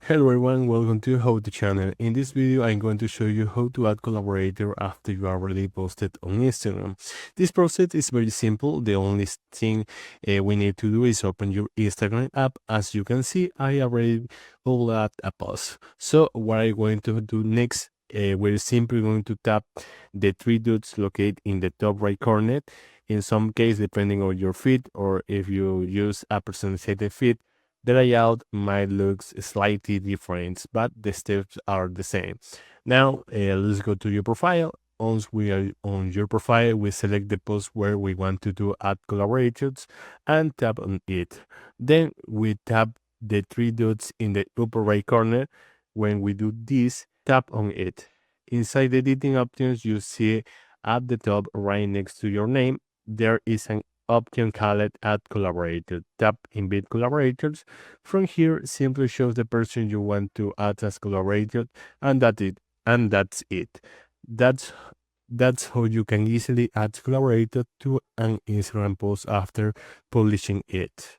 Hello everyone, welcome to How to channel. In this video, I'm going to show you how to add Collaborator after you already posted on Instagram. This process is very simple. The only thing we need to do is open your Instagram app. As you can see, I already uploaded a post. So what I'm going to do next, we're simply going to tap the three dots located in the top right corner. In some case, depending on your feed, or if you use a personalized feed, the layout might look slightly different, but the steps are the same. Now, let's go to your profile. Once we are on your profile, we select the post where we want to do add collaborators and tap on it. Then we tap the three dots in the upper right corner. When we do this, tap on it. Inside the editing options, you see at the top right next to your name, there is an option called Add Collaborator. Tap Invite Collaborators. From here, simply shows the person you want to add as collaborator, and that's it. And that's it. That's that's how you can easily add collaborator to an Instagram post after publishing it.